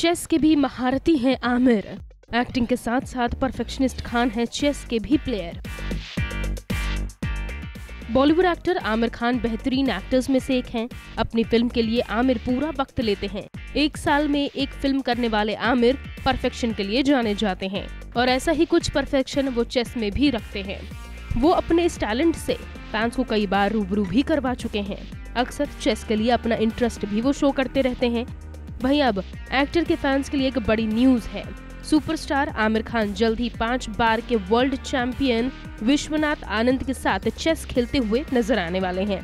Chess के भी महारथी हैं आमिर। एक्टिंग के साथ साथ परफेक्शनिस्ट खान हैं चेस के भी प्लेयर। बॉलीवुड एक्टर आमिर खान बेहतरीन एक्टर्स में से एक हैं। अपनी फिल्म के लिए आमिर पूरा वक्त लेते हैं। एक साल में एक फिल्म करने वाले आमिर परफेक्शन के लिए जाने जाते हैं और ऐसा ही कुछ परफेक्शन वो चेस में भी रखते हैं। वो अपने इस टैलेंट से फैंस को कई बार रूबरू भी करवा चुके हैं। अक्सर चेस के लिए अपना इंटरेस्ट भी वो शो करते रहते हैं। वहीं अब एक्टर के फैंस के लिए एक बड़ी न्यूज है। सुपरस्टार आमिर खान जल्द ही 5 बार के वर्ल्ड चैंपियन विश्वनाथ आनंद के साथ चेस खेलते हुए नजर आने वाले हैं।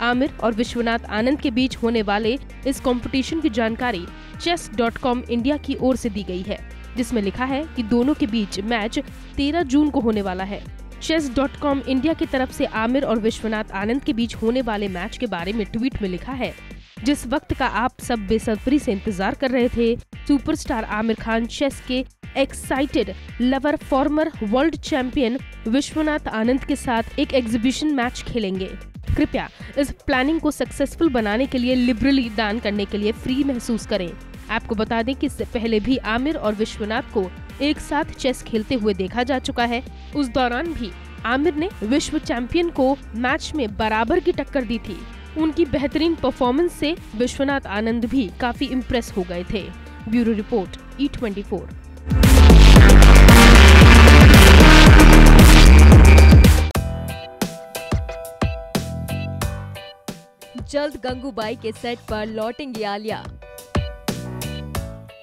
आमिर और विश्वनाथ आनंद के बीच होने वाले इस कंपटीशन की जानकारी chess.com इंडिया की ओर से दी गई है, जिसमें लिखा है कि दोनों के बीच मैच 13 जून को होने वाला है। chess.com इंडिया की तरफ से आमिर और विश्वनाथ आनंद के बीच होने वाले मैच के बारे में ट्वीट में लिखा है, जिस वक्त का आप सब बेसब्री से इंतजार कर रहे थे, सुपरस्टार आमिर खान चेस के excited lover former world champion Viswanathan Anand के साथ एक एग्जीबिशन मैच खेलेंगे। कृपया इस प्लानिंग को सक्सेसफुल बनाने के लिए लिबरली दान करने के लिए फ्री महसूस करें। आपको बता दें कि इससे पहले भी आमिर और विश्वनाथ को एक साथ चेस खेलते हुए देखा जा चुका है। उस दौरान भी आमिर ने विश्व चैंपियन को मैच में बराबर की टक्कर दी थी। उनकी बेहतरीन परफॉर्मेंस से विश्वनाथ आनंद भी काफी इम्प्रेस हो गए थे। Bureau report E24। जल्द गंगूबाई के सेट पर लौटेंगी आलिया।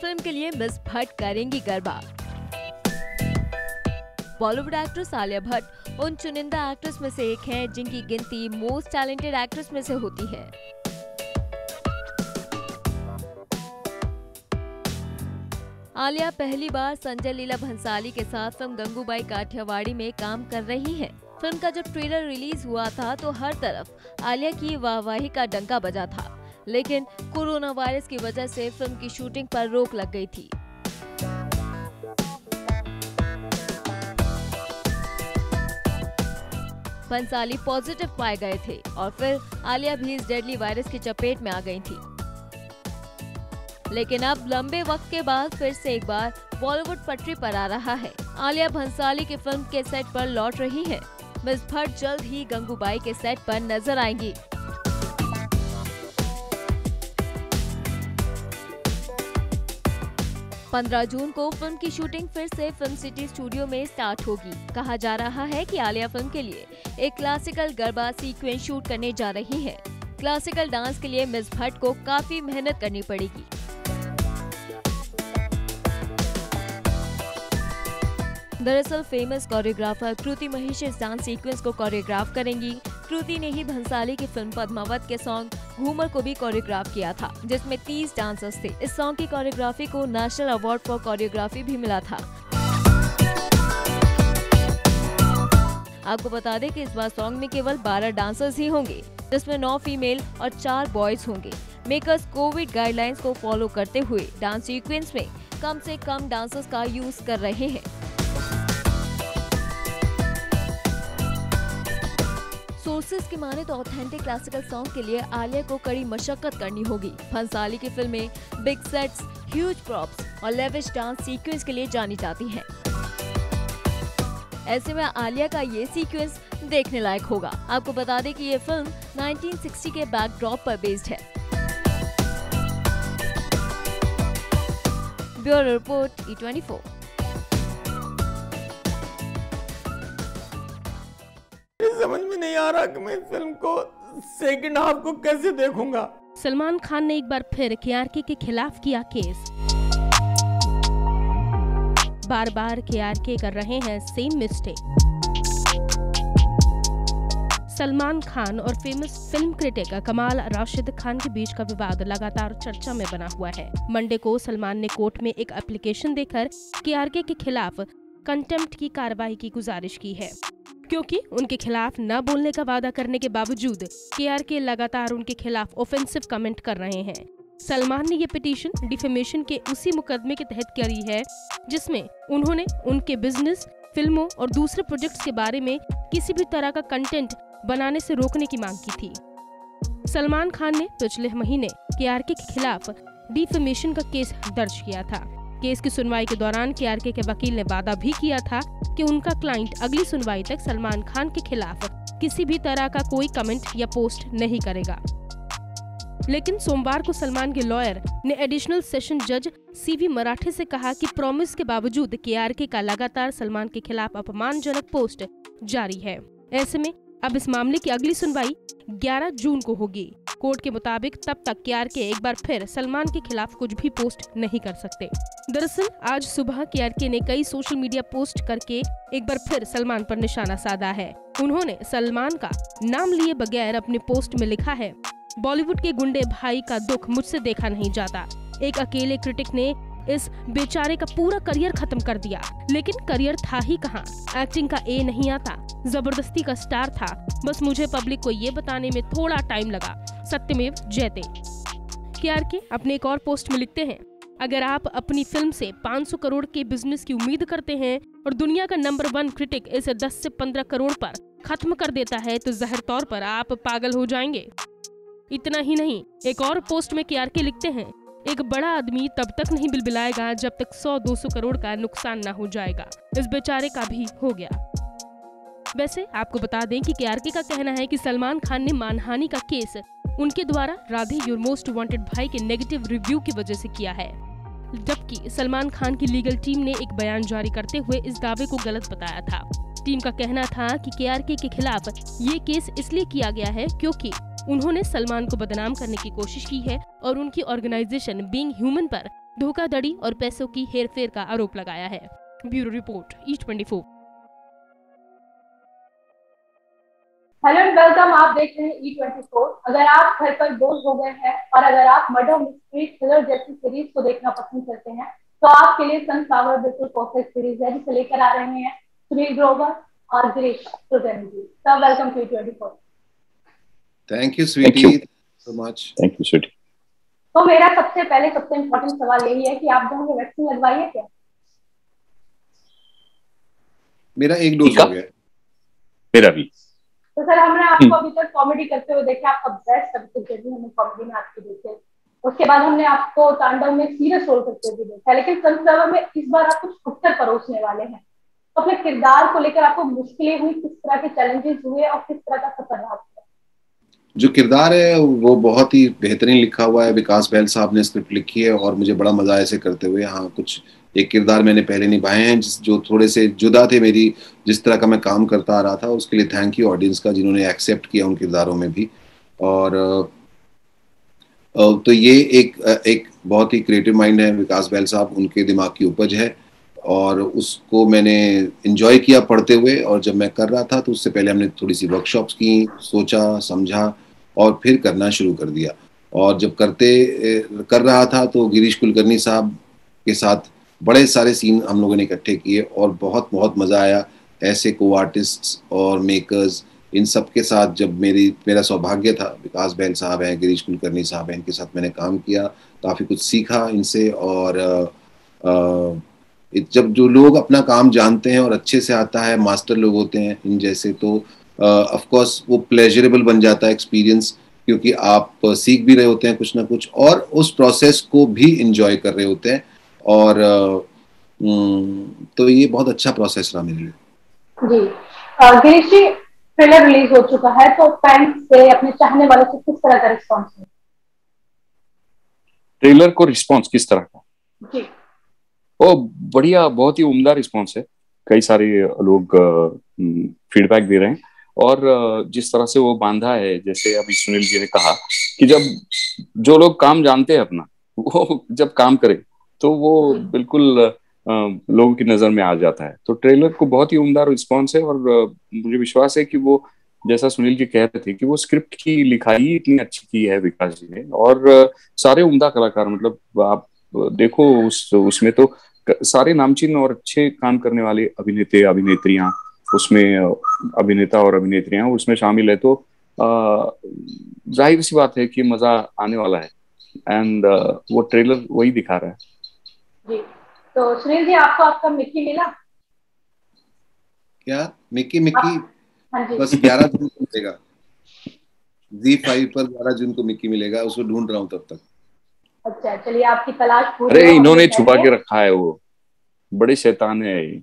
फिल्म के लिए मिस भट्ट करेंगी गरबा। बॉलीवुड एक्ट्रेस आलिया भट्ट उन चुनिंदा एक्ट्रेस में से एक हैं जिनकी गिनती मोस्ट टैलेंटेड एक्ट्रेस में से होती है। आलिया पहली बार संजय लीला भंसाली के साथ फिल्म गंगूबाई काठियावाड़ी में काम कर रही हैं। फिल्म का जब ट्रेलर रिलीज हुआ था तो हर तरफ आलिया की वाहवाही का डंका बजा था, लेकिन कोरोना वायरस की वजह से फिल्म की शूटिंग पर रोक लग गई थी। भंसाली पॉजिटिव पाए गए थे और फिर आलिया भी इस डेडली वायरस की चपेट में आ गई थी। लेकिन अब लंबे वक्त के बाद फिर से एक बार बॉलीवुड पटरी पर आ रहा है। आलिया भंसाली की फिल्म के सेट पर लौट रही है। मिस भट्ट जल्द ही गंगूबाई के सेट पर नजर आएंगी। पंद्रह जून को फिल्म की शूटिंग फिर से फिल्म सिटी स्टूडियो में स्टार्ट होगी। कहा जा रहा है कि आलिया फिल्म के लिए एक क्लासिकल गरबा सीक्वेंस शूट करने जा रही है। क्लासिकल डांस के लिए मिस भट्ट को काफी मेहनत करनी पड़ेगी। दरअसल फेमस कोरियोग्राफर कृति महेश इस डांस सीक्वेंस को कोरियोग्राफ करेंगी। कृति ने ही भंसाली की फिल्म पद्मावत के सॉन्ग घूमर को भी कोरियोग्राफ किया था, जिसमें 30 डांसर्स थे। इस सॉन्ग की कोरियोग्राफी को नेशनल अवार्ड फॉर कोरियोग्राफी भी मिला था। आपको बता दें कि इस बार सॉन्ग में केवल 12 डांसर्स ही होंगे, जिसमें 9 फीमेल और 4 बॉयज होंगे। मेकर्स कोविड गाइडलाइंस को फॉलो करते हुए डांस सीक्वेंस में कम से कम डांसर्स का यूज कर रहे हैं। सोर्सेज की माने तो ऑथेंटिक क्लासिकल सॉन्ग के लिए आलिया को कड़ी मशक्कत करनी होगी। भंसाली की फिल्में बिग सेट्स, ह्यूज प्रॉप्स और लेविश डांस सीक्वेंस के लिए जानी जाती हैं। ऐसे में आलिया का ये सीक्वेंस देखने लायक होगा। आपको बता दें कि ये फिल्म 1960 के बैकड्रॉप पर बेस्ड है। Bureau report E24। समझ में नहीं आ रहा कि मैं इस फिल्म को सेकंड हाफ को कैसे देखूंगा। सलमान खान ने एक बार फिर KRK के खिलाफ किया केस। बार बार KRK कर रहे हैं सेम मिस्टेक। सलमान खान और फेमस फिल्म क्रिटिक कमाल राशिद खान के बीच का विवाद लगातार चर्चा में बना हुआ है। मंडे को सलमान ने कोर्ट में एक एप्लीकेशन देकर KRK के खिलाफ कंटेम्प्ट की कार्रवाई की गुजारिश की है, क्योंकि उनके खिलाफ न बोलने का वादा करने के बावजूद KRK लगातार उनके खिलाफ ऑफेंसिव कमेंट कर रहे हैं। सलमान ने ये पिटीशन डिफेमेशन के उसी मुकदमे के तहत करी है, जिसमें उन्होंने उनके बिजनेस, फिल्मों और दूसरे प्रोजेक्ट्स के बारे में किसी भी तरह का कंटेंट बनाने से रोकने की मांग की थी। सलमान खान ने पिछले महीने KRK के खिलाफ डिफेमेशन का केस दर्ज किया था। केस की सुनवाई के दौरान केआरके के वकील ने वादा भी किया था कि उनका क्लाइंट अगली सुनवाई तक सलमान खान के खिलाफ किसी भी तरह का कोई कमेंट या पोस्ट नहीं करेगा। लेकिन सोमवार को सलमान के लॉयर ने एडिशनल सेशन जज सीवी मराठे से कहा कि प्रॉमिस के बावजूद केआरके का लगातार सलमान के खिलाफ अपमानजनक पोस्ट जारी है। ऐसे में अब इस मामले की अगली सुनवाई 11 जून को होगी। कोर्ट के मुताबिक तब तक केआरके एक बार फिर सलमान के खिलाफ कुछ भी पोस्ट नहीं कर सकते। दरअसल आज सुबह केआरके ने कई सोशल मीडिया पोस्ट करके एक बार फिर सलमान पर निशाना साधा है। उन्होंने सलमान का नाम लिए बगैर अपने पोस्ट में लिखा है, बॉलीवुड के गुंडे भाई का दुख मुझसे देखा नहीं जाता। एक अकेले क्रिटिक ने इस बेचारे का पूरा करियर खत्म कर दिया, लेकिन करियर था ही कहाँ। एक्टिंग का ए नहीं आता, जबरदस्ती का स्टार था, बस मुझे पब्लिक को ये बताने में थोड़ा टाइम लगा। सत्यमेव जयते। केआरके अपने एक और पोस्ट में लिखते हैं, अगर आप अपनी फिल्म से 500 करोड़ के बिजनेस की उम्मीद करते हैं और दुनिया का नंबर 1 क्रिटिक इसे 10 से 15 करोड़ पर खत्म कर देता है तो जाहिर तौर पर आप पागल हो जाएंगे। इतना ही नहीं, एक और पोस्ट में केआरके लिखते हैं, एक बड़ा आदमी तब तक नहीं बिलबिलाएगा जब तक 100-200 करोड़ का नुकसान ना हो जाएगा। इस बेचारे का भी हो गया। वैसे आपको बता दें कि केआरके का कहना है कि सलमान खान ने मानहानि का केस उनके द्वारा राधे योर मोस्ट वांटेड भाई के नेगेटिव रिव्यू की वजह से किया है, जबकि सलमान खान की लीगल टीम ने एक बयान जारी करते हुए इस दावे को गलत बताया था। टीम का कहना था कि केआरके के खिलाफ ये केस इसलिए किया गया है क्योंकि उन्होंने सलमान को बदनाम करने की कोशिश की है और उनकी ऑर्गेनाइजेशन बीइंग ह्यूमन पर धोखाधड़ी और पैसों की हेरफेर का आरोप लगाया है। Bureau report E24। Hello and welcome, आप देख रहे हैं E24। अगर आप घर पर बोर हो गए हैं और अगर आप मर्डर मिस्ट्री थ्रिलर जैसी सीरीज को देखना पसंद करते हैं तो आपके लिए सनफ्लावर बिल्कुल परफेक्ट सीरीज है, जिसे लेकर आ रहे हैं सुनील ग्रोवर और Girish Kulkarni. Sir welcome to E24। Thank you sweetie, so much. Thank you sweetie. तो मेरा सबसे इम्पोर्टेंट सवाल यही है कि आप दोनों ने वैक्सीन लगवाई है क्या? मेरा एक डोज हो गया। मेरा भी। तो सर हमने आपको अभी तक कॉमेडी करते हुए देखा, आपका बेस्ट अभी तक जर्नी हमने कॉमेडी में आपकी देखी। उसके बाद हमने आपको तांडव में सीरियस रोल करते हुए देखा, लेकिन सनफ्लावर में इस बार आप कुछ उत्तर परोसने वाले हैं। तो अपने किरदार को लेकर आपको मुश्किलें हुई, किस तरह के चैलेंजेस हुए और किस तरह का सफर रहा? जो किरदार है वो बहुत ही बेहतरीन लिखा हुआ है। विकास बहल साहब ने स्क्रिप्ट लिखी है और मुझे बड़ा मजा आया इसे करते हुए। हाँ, कुछ एक किरदार मैंने पहले निभाए हैं जो थोड़े से जुदा थे मेरी जिस तरह का मैं काम करता आ रहा था। उसके लिए थैंक यू ऑडियंस का, जिन्होंने एक्सेप्ट किया उन किरदारों में भी। और तो ये एक बहुत ही क्रिएटिव माइंड है विकास बहल साहब, उनके दिमाग की उपज है और उसको मैंने एंजॉय किया पढ़ते हुए। और जब मैं कर रहा था तो उससे पहले हमने थोड़ी सी वर्कशॉप्स की, सोचा समझा और फिर करना शुरू कर दिया। और जब कर रहा था तो गिरीश कुलकर्णी साहब के साथ बड़े सारे सीन हम लोगों ने इकट्ठे किए और बहुत बहुत मज़ा आया। ऐसे को आर्टिस्ट्स और मेकर्स, इन सब के साथ जब मेरा सौभाग्य था, विकास बहल साहब हैं, गिरीश कुलकर्णी साहब हैं, इनके साथ मैंने काम किया, काफ़ी कुछ सीखा इनसे। और जब जो लोग अपना काम जानते हैं और अच्छे से आता है, मास्टर लोग होते हैं इन जैसे, तो ऑफ कोर्स वो प्लेजरेबल बन जाता है एक्सपीरियंस, क्योंकि आप सीख भी रहे होते हैं कुछ ना कुछ और उस प्रोसेस को भी एंजॉय कर रहे होते हैं। और तो ये बहुत अच्छा प्रोसेस रहा मेरे लिए। जी गिरीश जी, ट्रेलर रिलीज हो चुका है, तो फैंस से, अपने चाहने वालों से किस तरह का रिस्पांस है? ट्रेलर को रिस्पांस किस तरह का? जी ओ बढ़िया, बहुत ही उम्दा रिस्पांस है। कई सारे लोग फीडबैक दे रहे हैं और जिस तरह से वो बांधा है, जैसे अभी सुनील जी ने कहा कि जब जो लोग काम जानते हैं अपना, वो जब काम करे तो वो बिल्कुल लोगों की नजर में आ जाता है। तो ट्रेलर को बहुत ही उम्दा रिस्पांस है और मुझे विश्वास है कि वो, जैसा सुनील जी कह रहे थे, कि वो स्क्रिप्ट की लिखाई इतनी अच्छी की है विकास जी ने। और सारे उम्दा कलाकार, मतलब आप देखो उसमें तो सारे नामचीन और अच्छे काम करने वाले अभिनेता अभिनेत्रियां उसमें, अभिनेता और अभिनेत्रियां उसमें शामिल है। तो जाहिर सी बात है कि मजा आने वाला है एंड वो ट्रेलर वही दिखा रहा है। जी, तो सुनील जी, आपको आपका मिक्की मिला क्या? मिक्की हाँ जी। बस 11 जून को मिलेगा, ZEE5 पर 11 जून को मिक्की मिलेगा, उसको ढूंढ रहा हूँ तब तक। अच्छा, चलिए आपकी तलाश पूरी अरे हो, इन्होंने हमें छुपा चाहिए। के रखा है, वो बड़े शैतान है ये।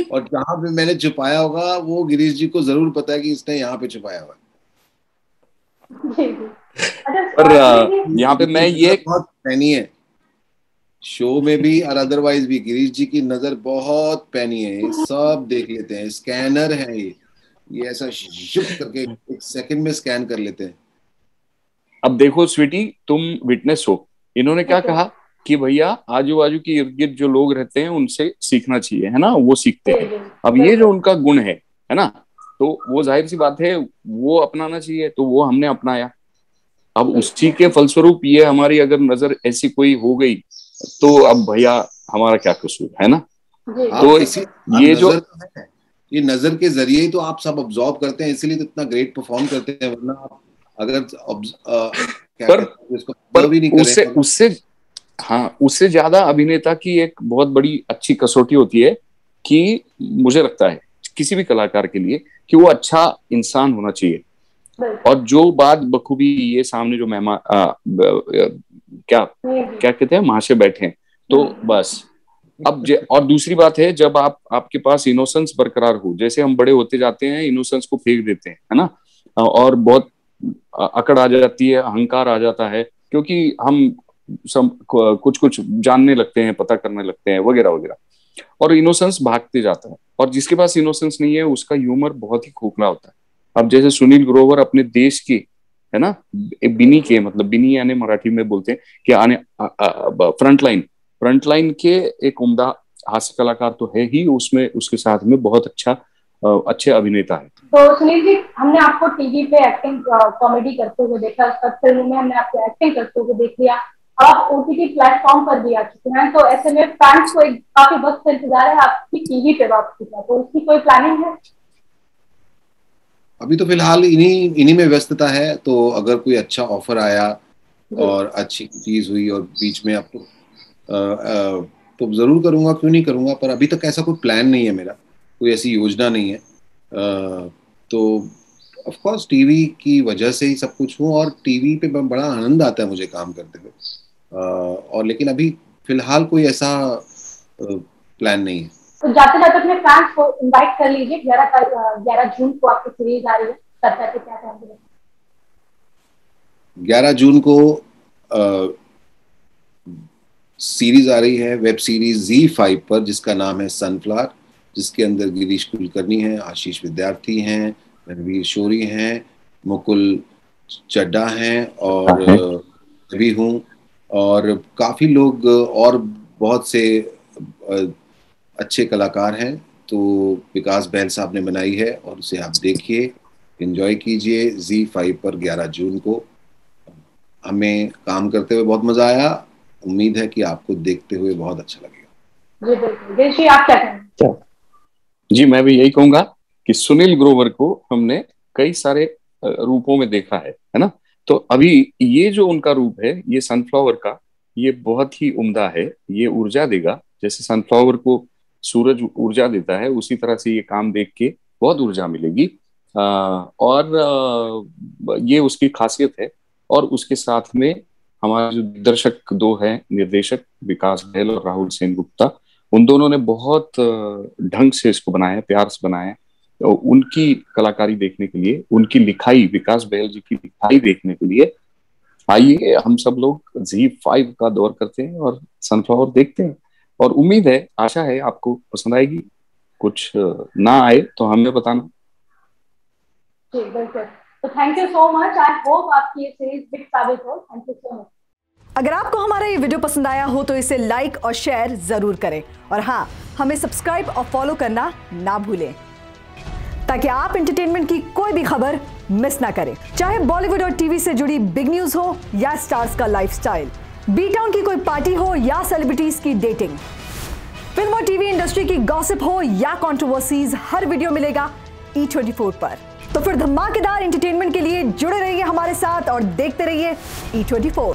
और जहां पे मैंने छुपाया होगा वो गिरीश जी को जरूर पता है कि इसने यहाँ पे छुपाया हुआ है। जी जी। अच्छा, पर सुनील जी। यहाँ पे मैं ये बहुत पैनी है शो में भी और अदरवाइज भी। गिरीश जी की नजर बहुत पैनी है, ये सब देख लेते हैं, स्कैनर है ये ऐसा शुप करके एक सेकंड में स्कैन कर लेते हैं। अब देखो स्वीटी, तुम विटनेस हो, इन्होंने क्या Okay. कहा कि भैया आजू बाजू के इर्द गिर्द जो लोग रहते हैं उनसे सीखना चाहिए, है ना, वो सीखते जी हैं। जी, अब ये जो बिल्कुल। उनका गुण है ना, तो वो जाहिर सी बात है वो अपनाना चाहिए, तो वो हमने अपनाया। अब उसी के फलस्वरूप ये हमारी अगर नजर ऐसी कोई हो गई तो अब भैया हमारा क्या कसूर, है ना। जी तो इसी ये जो नजर तो है, ये नजर के जरिए ही तो आप सब ऑब्जॉर्व करते हैं, इसीलिए तो इतना ग्रेट परफॉर्म करते हैं। वरना आप अगर क्या पर कहते हैं इसको पर observe ही नहीं उससे करें। उससे हाँ, उससे ज्यादा अभिनेता की एक बहुत बड़ी अच्छी कसौटी होती है कि मुझे लगता है किसी भी कलाकार के लिए कि वो अच्छा इंसान होना चाहिए। बिल्कुल। और जो बात बखूबी ये सामने जो मेहमान क्या जी जी। क्या कहते हैं महाशय बैठे हैं, तो बस अब और दूसरी बात है, जब आपके पास इनोसेंस बरकरार हो, जैसे हम बड़े होते जाते हैं इनोसेंस को फेंक देते हैं, है ना, और बहुत अकड़ आ जाती है, अहंकार आ जाता है, क्योंकि हम कुछ कुछ जानने लगते हैं, पता करने लगते हैं, वगैरह वगैरह, और इनोसेंस भागते जाता है। और जिसके पास इनोसेंस नहीं है उसका ह्यूमर बहुत ही खोखला होता है। अब जैसे सुनील ग्रोवर अपने देश के, है ना, बिनी के, मतलब बिनी यानी मराठी में बोलते हैं कि आने फ्रंटलाइन के एक उम्दा हास्य कलाकार तो है ही, उसमें उसके साथ में बहुत अच्छे अभिनेता है। तो सुनील जी, हमने आपको टीवी पे एक्टिंग कॉमेडी करते हुए देखा, फिल्म में हमने आपको एक्टिंग करते हुए देख लिया, आप ओटीटी प्लेटफॉर्म पर भी आ चुके हैं, तो ऐसे में फैंस को एक काफी वक्त से इंतजार है आपकी टीवी पे वापसी का, तो उसकी कोई प्लानिंग है? अभी तो फिलहाल इन्हीं में व्यस्तता है। तो अगर कोई अच्छा ऑफर आया और अच्छी चीज हुई और बीच में आप तो जरूर करूंगा, क्यों नहीं करूंगा। पर अभी तक ऐसा कोई प्लान नहीं है मेरा, कोई ऐसी योजना नहीं है। तो ऑफ कोर्स टीवी की वजह से ही सब कुछ हूँ, और टीवी पे बड़ा आनंद आता है मुझे काम करते हुए। और लेकिन अभी फिलहाल कोई ऐसा प्लान नहीं है। तो जाते जाते अपने फैंस को इनवाइट कर लीजिए, 11 जून को आपकी सीरीज आ रही है, तब तक क्या कहेंगे? 11 जून को सीरीज आ रही है, वेब सीरीज ZEE5 पर, जिसका नाम है सनफ्लावर, जिसके अंदर गिरीश कुलकर्णी हैं, आशीष विद्यार्थी हैं, रणवीर शोरी हैं, मुकुल चड्डा हैं, और भी हूँ, और काफी लोग और बहुत से अच्छे कलाकार हैं। तो विकास बहल साहब ने बनाई है, और उसे आप देखिए, एंजॉय कीजिए। ZEE5 पर 11 जून को। हमें काम करते हुए बहुत मजा आया, उम्मीद है कि आपको देखते हुए बहुत अच्छा लगेगा। जी बिल्कुल। जी आप क्या कहेंगे? जी मैं भी यही कहूंगा कि सुनील ग्रोवर को हमने कई सारे रूपों में देखा है ना, तो अभी ये जो उनका रूप है, ये सनफ्लावर का, ये बहुत ही उम्दा है, ये ऊर्जा देगा। जैसे सनफ्लावर को सूरज ऊर्जा देता है, उसी तरह से ये काम देख के बहुत ऊर्जा मिलेगी। और ये उसकी खासियत है। और उसके साथ में हमारे जो दर्शक दो हैं, निर्देशक विकास बहल और राहुल सेनगुप्ता, उन दोनों ने बहुत ढंग से इसको बनाया, प्यार से बनाया। तो उनकी कलाकारी देखने के लिए, उनकी लिखाई, विकास बहल जी की लिखाई देखने के लिए आइए हम सब लोग ZEE5 का दौर करते हैं और सनफ्लावर देखते हैं। और उम्मीद है, आशा है आपको पसंद आएगी। कुछ ना आए तो हमें बताना। जी बिल्कुल। तो thank you so much, I hope आपकी ये सीरीज हिट साबित हो। Thank you so much. अगर आपको हमारा ये वीडियो पसंद आया हो तो इसे लाइक और शेयर जरूर करें, और हाँ, हमें सब्सक्राइब और फॉलो करना ना भूलें, ताकि आप एंटरटेनमेंट की कोई भी खबर मिस ना करें। चाहे बॉलीवुड और टीवी से जुड़ी बिग न्यूज हो या स्टार्स का लाइफस्टाइल, बी टाउन की कोई पार्टी हो या सेलिब्रिटीज की डेटिंग, फिल्म और टीवी इंडस्ट्री की गॉसिप हो या कंट्रोवर्सीज, हर वीडियो मिलेगा E24 पर। तो फिर धमाकेदार एंटरटेनमेंट के लिए जुड़े रहिए हमारे साथ और देखते रहिए E24।